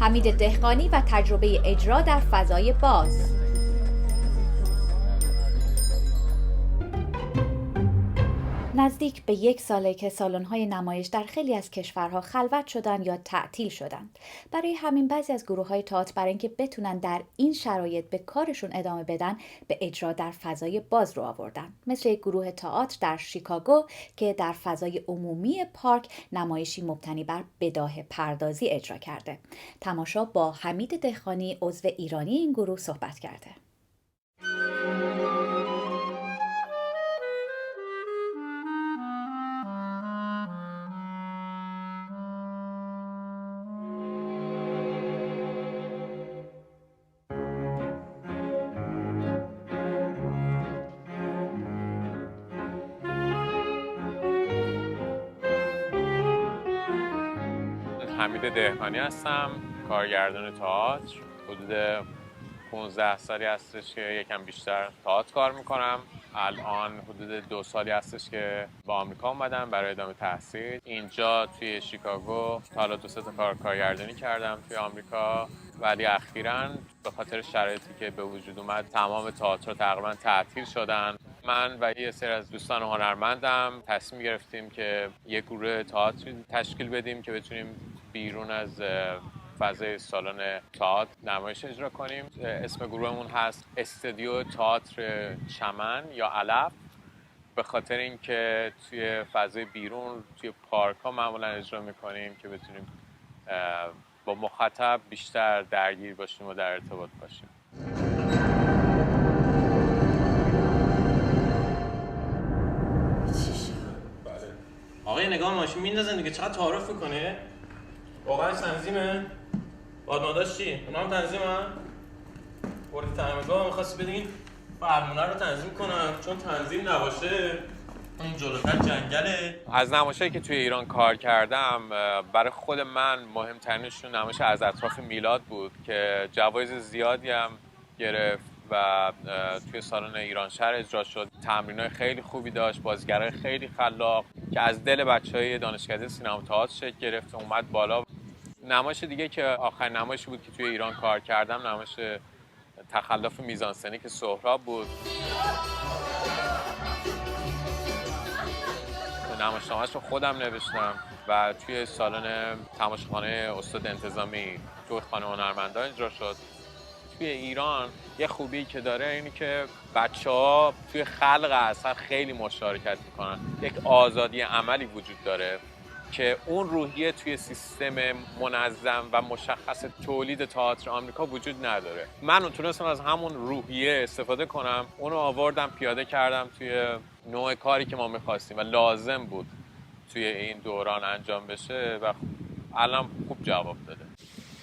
حمید دهقانی و تجربه اجرا در فضای باز. نزدیک به 1 ساله که سالن‌های نمایش در خیلی از کشورها خلوت شدن یا تعطیل شدند. برای همین بعضی از گروه‌های تئاتر برای اینکه بتونن در این شرایط به کارشون ادامه بدن، به اجرا در فضای باز رو آوردن. مثل یک گروه تئاتر در شیکاگو که در فضای عمومی پارک نمایشی مبتنی بر بداهه پردازی اجرا کرده. تماشا با حمید دهقانی، عضو ایرانی این گروه، صحبت کرده. حمید دهقانی هستم، کارگردان تئاتر. حدود 15 سالی هستش که یکم بیشتر تئاتر کار میکنم. الان حدود 2 سالی هستش که با آمریکا اومدم برای ادامه تحصیل. اینجا توی شیکاگو تا حالا 2 تا کارگردانی کردم توی آمریکا، ولی اخیراً به خاطر شرایطی که به وجود اومد تمام تئاتر تقریبا تعطیل شدن. من و یه سری از دوستان هنرمندم تصمیم گرفتیم که یک گروه تئاتر تشکیل بدیم که بتونیم بیرون از فضای سالن تئاتر نمایش اجرا کنیم. اسم گروهمون هست استودیو تئاتر چمن یا علف، به خاطر اینکه توی فضای بیرون توی پارک ها معمولا اجرا میکنیم که بتونیم با مخاطب بیشتر درگیر باشیم و در ارتباط باشیم. آقا یه نگاه ماشین میندازن دیگه، چقدر تعارف میکنه؟ واقعا تنظیمه؟ بادماداش چی؟ اونا هم تنظیمن؟ وارد تعمیرگاه می‌خواستی بدین فرمونه رو تنظیم کنم، چون تنظیم نباشه اون جلوتر جنگله. از نمایشایی که توی ایران کار کردم، برای خود من مهمترینشون نمایش از اطراف میلاد بود که جوایز زیادی هم گرفت و توی سالن ایران شهر اجرا شد. تمرینای خیلی خوبی داشت، بازیگرای خیلی خلاق که از دل بچهای دانشکده سینما تئاتر شکل گرفت اومد بالا. نمایش دیگه که آخرین نمایشی بود که توی ایران کار کردم، نمایش تخلف میزانسنی که سهراب بود. نمایشنامه‌اش رو خودم نوشتم و توی سالن تماشاخانه استاد انتظامی توی خانه هنرمندان اجرا شد. توی ایران یه خوبی که داره اینه که بچه‌ها توی خلق اثر خیلی مشارکت میکنن. یک آزادی عملی وجود داره که اون روحیه توی سیستم منظم و مشخص تولید تئاتر آمریکا وجود نداره. من تونستم از همون روحیه استفاده کنم، اونو آوردم پیاده کردم توی نوع کاری که ما می‌خواستیم و لازم بود توی این دوران انجام بشه و الان خوب جواب داده.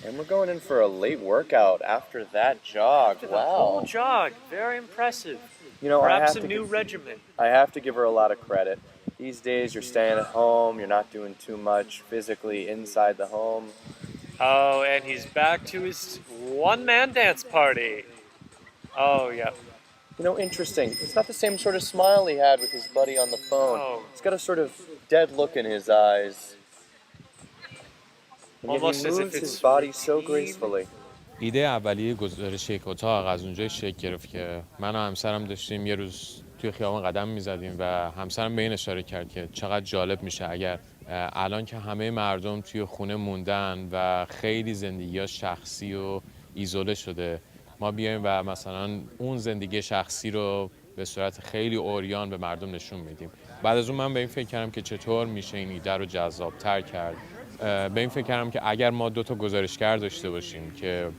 And we're going in for a late workout after that jog. After wow. The whole jog. Very impressive. You know, Perhaps a new regimen. I have to give her a lot of credit. These days you're staying at home, you're not doing too much physically inside the home. Oh, and he's back to his one-man dance party. Oh, yeah. You know, interesting. It's not the same sort of smile he had with his buddy on the phone. Oh. He's got a sort of dead look in his eyes. And yet Almost he as if moves it's his body so routine. gracefully. ایده اولیه گزارش یک اتاق از اونجای شکل گرفت که من و همسرم داشتیم یه روز توی خیابان قدم می‌زدیم و همسرم به این اشاره کرد که چقدر جالب میشه اگر الان که همه مردم توی خونه موندن و خیلی زندگی‌ها شخصی و ایزوله شده، ما بیایم و مثلا اون زندگی شخصی رو به صورت خیلی عریان به مردم نشون میدیم. بعد از اون من به این فکر کردم که چطور میشه این ایده رو جذاب‌تر کرد. به این فکر کردم که اگر ما 2 گزارشگر داشته باشیم که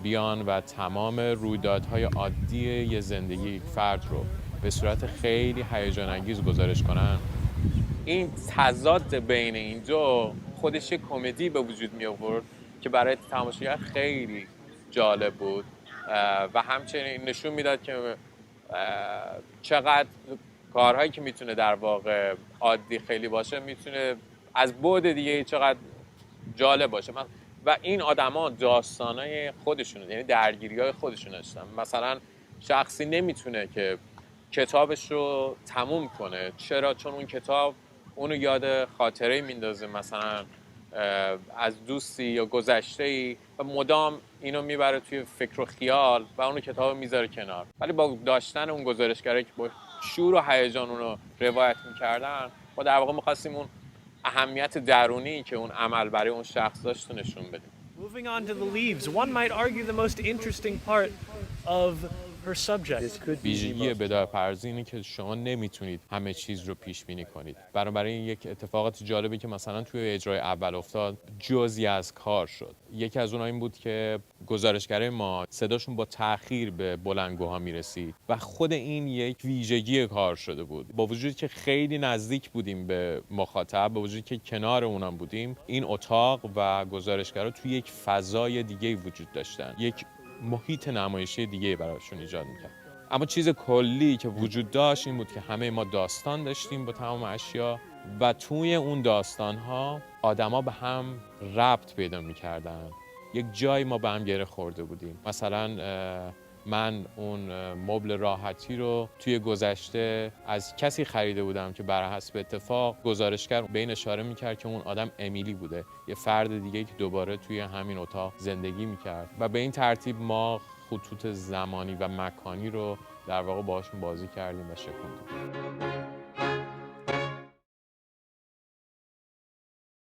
بیان و تمام رویدادهای عادی یه زندگی یک فرد رو به صورت خیلی هیجان انگیز گزارش کنن، این تضاد بین این دو خودش یک کمدی به وجود می آورد که برای تماشاگر خیلی جالب بود و همچنین نشون میداد که چقدر کارهایی که میتونه در واقع عادی خیلی باشه میتونه از بعد دیگه چقدر جالب باشه. و این آدما داستانای خودشون، یعنی درگیری‌های خودشون داشتن. مثلا شخصی نمیتونه که کتابش رو تموم کنه. چرا؟ چون اون کتاب اونو یاد خاطره میندازه. مثلا از دوستی یا گذشته‌ای و مدام اینو میبره توی فکر و خیال و اونو کتاب میذاره کنار. ولی با داشتن اون گزارشگرایی که با شور و هیجان اونو روایت میکردن، ما در واقع میخواستیم اون اهمیت درونی که اون عمل برای اون شخص داشت نشون بدیم. Moving on to the leaves, one might argue the most interesting part of her subject. ویژگی بداهه‌پردازی اینه که شما نمیتونید همه چیز رو پیش بینی کنید. بنابراین یک اتفاقات جالبی که مثلا توی اجرای اول افتاد، جزئی از کار شد. یکی از اونها این بود که گزارشگرای ما صداشون با تأخیر به بلندگوها میرسید و خود این یک ویژگی کار شده بود. با وجودی که خیلی نزدیک بودیم به مخاطب، با وجودی که کنار اونام بودیم، این اتاق و گزارشگرا توی یک فضای دیگه وجود داشتن. یک محیط نمایشی دیگه براشون ایجاد میکرد. اما چیز کلی که وجود داشت این بود که همه ما داستان داشتیم با تمام اشیا و توی اون داستان‌ها آدما به هم ربط پیدا میکردن. یک جایی ما به هم گره خورده بودیم. مثلا من اون مبل راحتی رو توی گذشته از کسی خریده بودم که بر حسب اتفاق گزارشگر به این اشاره میکرد که اون آدم امیلی بوده، یه فرد دیگه که دوباره توی همین اتاق زندگی میکرد و به این ترتیب ما خطوط زمانی و مکانی رو در واقع باهاشون بازی کردیم و شکوندیم.